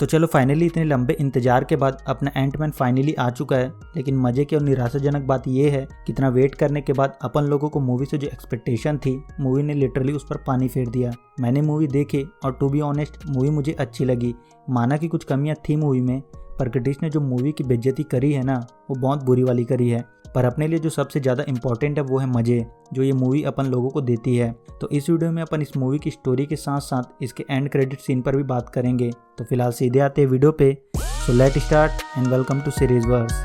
तो चलो फाइनली इतने लंबे इंतजार के बाद अपना एंटमैन फाइनली आ चुका है। लेकिन मजे की और निराशाजनक बात ये है कि इतना वेट करने के बाद अपन लोगों को मूवी से जो एक्सपेक्टेशन थी, मूवी ने लिटरली उस पर पानी फेर दिया। मैंने मूवी देखी और टू बी ऑनेस्ट मूवी मुझे अच्छी लगी। माना कि कुछ कमियां थी मूवी में, पर क्रिटिक्स ने जो मूवी की बेइज्जती करी है ना, वो बहुत बुरी वाली करी है। पर अपने लिए जो सबसे ज़्यादा इंपॉर्टेंट है वो है मज़े, जो ये मूवी अपन लोगों को देती है। तो इस वीडियो में अपन इस मूवी की स्टोरी के साथ साथ इसके एंड क्रेडिट सीन पर भी बात करेंगे। तो फिलहाल सीधे आते हैं वीडियो पे। So let start and welcome to series verse.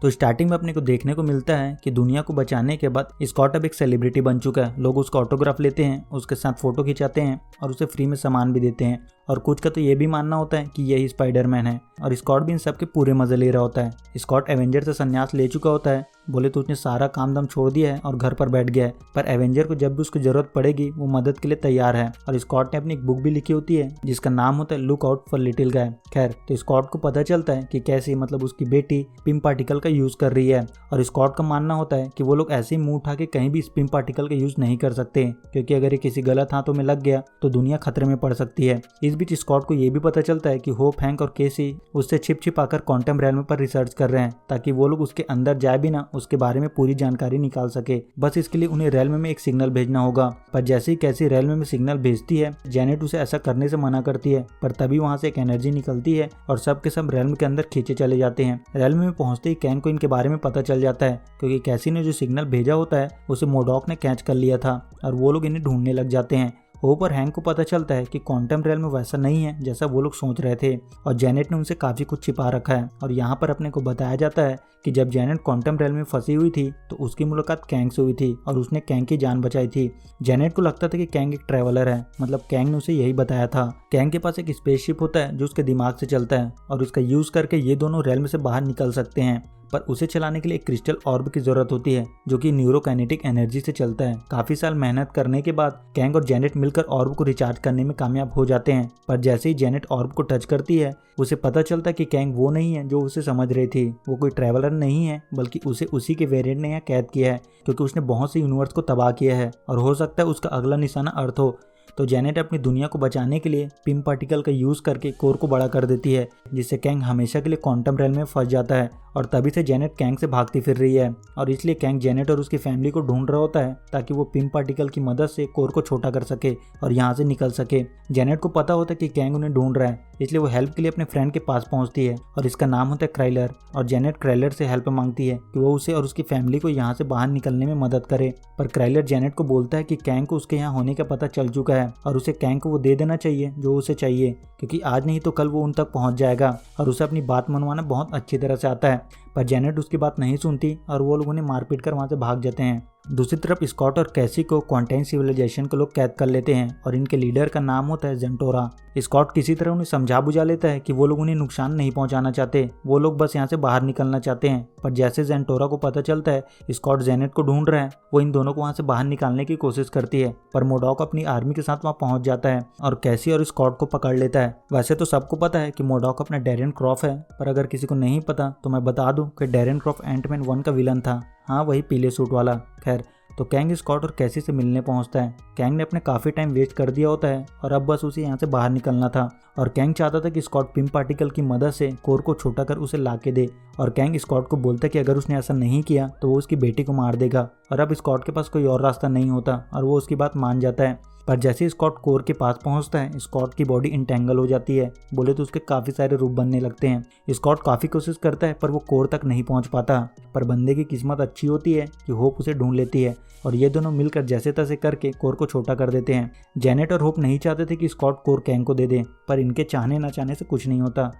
तो स्टार्टिंग में अपने को देखने को मिलता है कि दुनिया को बचाने के बाद स्कॉट अब एक सेलिब्रिटी बन चुका है। लोग उसका ऑटोग्राफ लेते हैं, उसके साथ फोटो खिंचाते हैं और उसे फ्री में सामान भी देते हैं। और कुछ का तो ये भी मानना होता है कि यही स्पाइडरमैन है। और स्कॉट भी इन सब के पूरे मजे ले रहा होता है। स्कॉट एवेंजर से संन्यास ले चुका होता है, बोले तो उसने सारा काम दाम छोड़ दिया है और घर पर बैठ गया है। पर एवेंजर को जब भी उसकी जरूरत पड़ेगी वो मदद के लिए तैयार है। और स्कॉट ने अपनी एक बुक भी लिखी होती है जिसका नाम होता है लुक आउट फॉर लिटिल गाय। खैर, तो स्कॉट को पता चलता है कि कैसे उसकी बेटी पिम पार्टिकल का यूज कर रही है। और स्कॉट का मानना होता है कि वो लोग ऐसे ही मुंह उठा के कहीं भी इस पिम पार्टिकल का यूज नहीं कर सकते, क्योंकि अगर ये किसी गलत हाथों में लग गया तो दुनिया खतरे में पड़ सकती है। इस बीच स्कॉट को ये भी पता चलता है कि होप, हैंक और केसी उससे छिप आकर क्वांटम रेल्म पर रिसर्च कर रहे हैं, ताकि वो लोग उसके अंदर जाए भी ना उसके बारे में पूरी जानकारी निकाल सके। बस इसके लिए उन्हें रेल्म में एक सिग्नल भेजना होगा। पर जैसे ही कैसी रेल्म में सिग्नल भेजती है, जेनेट उसे ऐसा करने से मना करती है। पर तभी वहां से एक एनर्जी निकलती है और सब के सब रेल्म के अंदर खींचे चले जाते हैं। रेल्म में पहुंचते ही कैंग को इनके बारे में पता चल जाता है, क्योंकि कैसी ने जो सिग्नल भेजा होता है उसे मोडॉक ने कैच कर लिया था और वो लोग इन्हें ढूंढने लग जाते हैं। होप और हैंक को पता चलता है कि क्वांटम रेल में वैसा नहीं है जैसा वो लोग सोच रहे थे, और जेनेट ने उनसे काफी कुछ छिपा रखा है। और यहाँ पर अपने को बताया जाता है कि जब जेनेट क्वांटम रेल में फंसी हुई थी तो उसकी मुलाकात कैंग से हुई थी और उसने कैंग की जान बचाई थी। जेनेट को लगता था कि कैंग एक ट्रैवलर है, मतलब कैंग ने उसे यही बताया था। कैंग के पास एक स्पेसशिप होता है जो उसके दिमाग से चलता है और उसका यूज करके ये दोनों रेल में से बाहर निकल सकते हैं। पर उसे चलाने के लिए एक क्रिस्टल ऑर्ब की जरूरत होती है जो कि न्यूरोकाइनेटिक एनर्जी से चलता है। काफी साल मेहनत करने के बाद कैंग और जेनेट मिलकर ऑर्ब को रिचार्ज करने में कामयाब हो जाते हैं। पर जैसे ही जेनेट ऑर्ब को टच करती है, उसे पता चलता है कि कैंग वो नहीं है जो उसे समझ रही थी। वो कोई ट्रैवलर नहीं है, बल्कि उसे उसी के वेरिएंट ने यहाँ कैद किया है, क्योंकि उसने बहुत से यूनिवर्स को तबाह किया है और हो सकता है उसका अगला निशाना अर्थ हो। तो जेनेट अपनी दुनिया को बचाने के लिए पिम पार्टिकल का यूज करके कोर को बड़ा कर देती है, जिससे कैंग हमेशा के लिए क्वांटम रेल में फंस जाता है। और तभी से जेनेट कैंग से भागती फिर रही है, और इसलिए कैंग जेनेट और उसकी फैमिली को ढूंढ रहा होता है ताकि वो पिम पार्टिकल की मदद से कोर को छोटा कर सके और यहाँ से निकल सके। जेनेट को पता होता है कि कैंग उन्हें ढूंढ रहा है, इसलिए वो हेल्प के लिए अपने फ्रेंड के पास पहुंचती है और इसका नाम होता है क्राइलर। और जेनेट क्राइलर से हेल्प मांगती है कि वो उसे और उसकी फैमिली को यहाँ से बाहर निकलने में मदद करे। पर क्राइलर जेनेट को बोलता है कि कैंग को उसके यहाँ होने का पता चल चुका है और उसे कैंग को वो दे देना चाहिए जो उसे चाहिए, क्योंकि आज नहीं तो कल वो उन तक पहुंच जाएगा। और उसे अपनी बात मनवाना बहुत अच्छी तरह से आता है। पर जेनेट उसकी बात नहीं सुनती और वो लोग उन्हें मारपीट कर वहां से भाग जाते हैं। दूसरी तरफ स्कॉट और कैसी को क्वांटाइन सिविलाइजेशन को लोग कैद कर लेते हैं और इनके लीडर का नाम होता है जेंटोरा। स्कॉट किसी तरह उन्हें समझा बुझा लेता है कि वो लोग उन्हें नुकसान नहीं पहुंचाना चाहते, वो लोग बस यहाँ से बाहर निकलना चाहते हैं। पर जैसे जेंटोरा को पता चलता है स्कॉट जेनेट को ढूंढ रहा है, वो इन दोनों को वहां से बाहर निकालने की कोशिश करती है। पर मोडॉक अपनी आर्मी के साथ वहां पहुंच जाता है और कैसी और स्कॉट को पकड़ लेता है। वैसे तो सबको पता है कि मोडॉक अपना डैरेन क्रॉफ है, पर अगर किसी को नहीं पता तो मैं बता दूं कि डैरेन क्रॉफ एंटमैन 1 का विलन था। हाँ, वही पीले सूट वाला। खैर, तो कैंग स्कॉट और कैसी से मिलने पहुंचता है। कैंग ने अपने काफी टाइम वेस्ट कर दिया होता है और अब बस उसे यहाँ से बाहर निकलना था। और कैंग चाहता था कि स्कॉट पिम पार्टिकल की मदद से कोर को छोटा कर उसे लाके दे। और कैंग स्कॉट को बोलता है कि अगर उसने ऐसा नहीं किया तो वो उसकी बेटी को मार देगा। और अब स्कॉट के पास कोई और रास्ता नहीं होता और वो उसकी बात मान जाता है। पर जैसे ही स्कॉट कोर के पास पहुंचता है, स्कॉट की बॉडी इंटेंगल हो जाती है। बोले तो उसके काफी सारे रूप बनने लगते हैं। स्कॉट काफी कोशिश करता है पर वो कोर तक नहीं पहुंच पाता। पर बंदे की किस्मत अच्छी होती है कि होप उसे ढूंढ लेती है और ये दोनों मिलकर जैसे तैसे करके कोर को छोटा कर देते हैं। जेनेट और होप नहीं चाहते थे कि स्कॉट कोर कैंग को दे दे, पर इनके चाहने ना चाहने से कुछ नहीं होता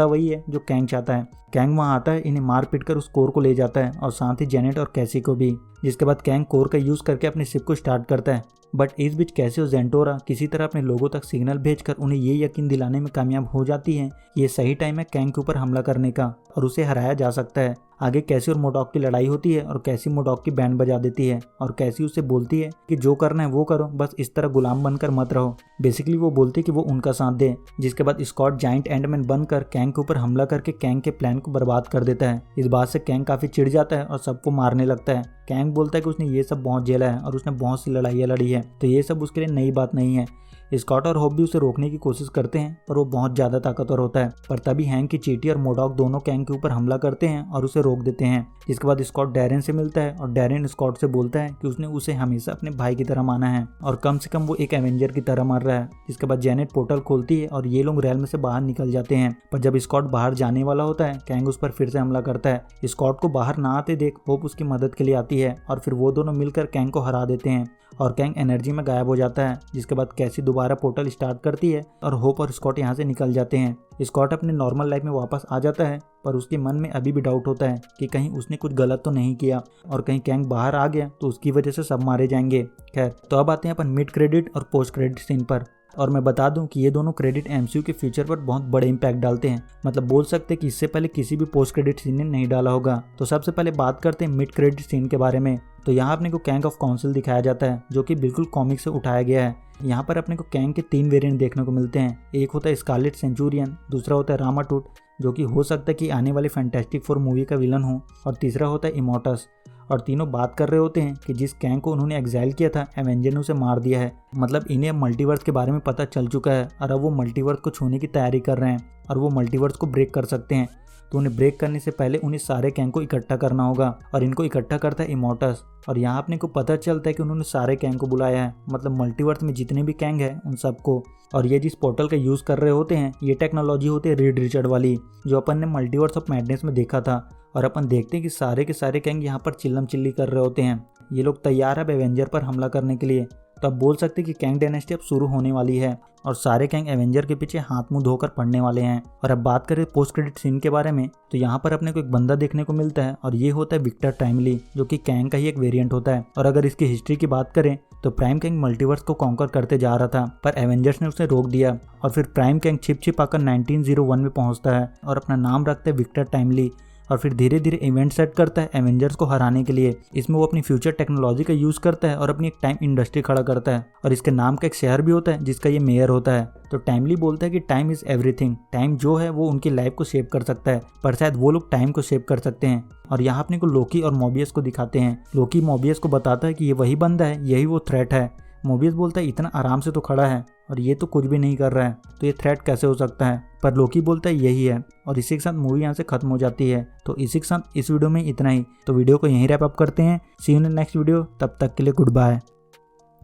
वही है जो कैंग चाहता है। कैंग वहां आता है, इन्हें मार पीट कर उस कोर को ले जाता है और साथ ही जेनेट और कैसी को भी। जिसके बाद कैंग कोर का यूज करके अपनी शिप को स्टार्ट करता है। बट इस बीच कैसी और जेंटोरा किसी तरह अपने लोगों तक सिग्नल भेजकर उन्हें ये यकीन दिलाने में कामयाब हो जाती हैं कि ये सही टाइम है कैंग के ऊपर हमला करने का और उसे हराया जा सकता है। आगे कैसी और मोडॉक की लड़ाई होती है और कैसी मोडॉक की बैंड बजा देती है और कैसी उसे बोलती है कि जो करना है वो करो, बस इस तरह गुलाम बनकर मत रहो। बेसिकली वो बोलती है कि वो उनका साथ दे। जिसके बाद स्कॉट जाइंट एंडमैन बनकर कैंग के ऊपर हमला करके कैंग के प्लान को बर्बाद कर देता है। इस बात से कैंग काफी चिढ़ जाता है और सबको मारने लगता है। कैंग बोलता है कि उसने ये सब बहुत झेला है और उसने बहुत सी लड़ाइयाँ लड़ी है, तो ये सब उसके लिए नई बात नहीं है। स्कॉट और होप भी उसे रोकने की कोशिश करते हैं पर वो बहुत ज्यादा ताकतवर होता है। पर तभी हैंक की चींटी और मोडॉक दोनों कैंग के ऊपर हमला करते हैं और उसे रोक देते हैं। जिसके बाद स्कॉट डैरेन से मिलता है और डैरेन स्कॉट से बोलता है कि उसने उसे हमेशा अपने भाई की तरह माना है और कम से कम वो एक एवेंजर की तरह मर रहा है। जिसके बाद जेनेट पोर्टल खोलती है और ये लोग रेल में से बाहर निकल जाते हैं। पर जब स्कॉट बाहर जाने वाला होता है कैंग उस पर फिर से हमला करता है। स्कॉट को बाहर ना आते देख होप उसकी मदद के लिए आती है और फिर वो दोनों मिलकर कैंग को हरा देते हैं और कैंग एनर्जी में गायब हो जाता है। जिसके बाद कैसी दोबारा पोर्टल स्टार्ट करती है और होप और स्कॉट यहाँ से निकल जाते हैं। स्कॉट अपने नॉर्मल लाइफ में वापस आ जाता है पर उसके मन में अभी भी डाउट होता है कि कहीं उसने कुछ गलत तो नहीं किया और कहीं कैंग बाहर आ गया तो उसकी वजह से सब मारे जाएंगे। खैर, तो अब आते हैं अपन मिड क्रेडिट और पोस्ट क्रेडिट सीन पर। और मैं बता दूं कि ये दोनों क्रेडिट एमसीयू के फ्यूचर पर बहुत बड़े इंपैक्ट डालते हैं। मतलब बोल सकते हैं कि इससे पहले किसी भी पोस्ट क्रेडिट सीन ने नहीं डाला होगा। तो सबसे पहले बात करते हैं मिड क्रेडिट सीन के बारे में। तो यहाँ अपने को कैंग ऑफ काउंसिल दिखाया जाता है जो कि बिल्कुल कॉमिक से उठाया गया है। यहाँ पर अपने को कैंग के 3 वेरिएंट देखने को मिलते हैं। एक होता है स्कारलेट सेंचुरियन, दूसरा होता है रामाटूट जो कि हो सकता है कि आने वाले फैंटास्टिक फोर मूवी का विलन हो, और तीसरा होता है इमोर्टस। और तीनों बात कर रहे होते हैं कि जिस कैंग को उन्होंने एग्जाइल किया था एवेंजर ने उसे मार दिया है। मतलब इन्हें अब मल्टीवर्स के बारे में पता चल चुका है और अब वो मल्टीवर्स को छूने की तैयारी कर रहे हैं और वो मल्टीवर्स को ब्रेक कर सकते हैं। तो उन्हें ब्रेक करने से पहले उन्हें सारे कैंग को इकट्ठा करना होगा और इनको इकट्ठा करता है इमोर्टस। और यहाँ अपने को पता चलता है कि उन्होंने सारे कैंग को बुलाया है, मतलब मल्टीवर्स में जितने भी कैंग हैं उन सबको। और ये जिस पोर्टल का यूज़ कर रहे होते हैं ये टेक्नोलॉजी होती है रीड रिचर्ड वाली जो अपन ने मल्टीवर्स ऑफ मैडनेस में देखा था। और अपन देखते हैं कि सारे के सारे कैंग यहाँ पर चिल्लम चिल्ली कर रहे होते हैं। ये लोग तैयार है एवेंजर पर हमला करने के लिए। तो अब बोल सकते हैं कि कैंग डायनेस्टी अब शुरू होने वाली है और सारे कैंग एवेंजर के पीछे हाथ मुंह धोकर पड़ने वाले हैं। और अब बात करें पोस्ट क्रेडिट सीन के बारे में तो यहाँ पर अपने को एक बंदा देखने को मिलता है और ये होता है विक्टर टाइमली जो कि कैंग का ही एक वेरिएंट होता है। और अगर इसकी हिस्ट्री की बात करें तो प्राइम कैंग मल्टीवर्स को कॉन्कर करते जा रहा था पर एवेंजर्स ने उसे रोक दिया और फिर प्राइम कैंग छिप छिप आकर 1901 में पहुंचता है और अपना नाम रखता है विक्टर टाइमली और फिर धीरे धीरे इवेंट सेट करता है एवेंजर्स को हराने के लिए। इसमें वो अपनी फ्यूचर टेक्नोलॉजी का यूज़ करता है और अपनी एक टाइम इंडस्ट्री खड़ा करता है और इसके नाम का एक शहर भी होता है जिसका ये मेयर होता है। तो टाइमली बोलता है कि टाइम इज़ एवरीथिंग, टाइम जो है वो उनकी लाइफ को शेप कर सकता है पर शायद वो लोग टाइम को शेप कर सकते हैं। और यहाँ अपने को लोकी और मोबियस को दिखाते हैं। लोकी मोबियस को बताता है कि ये वही बंदा है, यही वो थ्रेट है। मोबियस बोलता है इतना आराम से तो खड़ा है और ये तो कुछ भी नहीं कर रहा है तो ये थ्रेट कैसे हो सकता है, पर लोकी बोलता है यही है। और इसी के साथ मूवी यहाँ से खत्म हो जाती है। तो इसी के साथ इस वीडियो में इतना ही। तो वीडियो को यहीं रैप अप करते हैं। सी यू इन नेक्स्ट वीडियो, तब तक के लिए गुड बाय।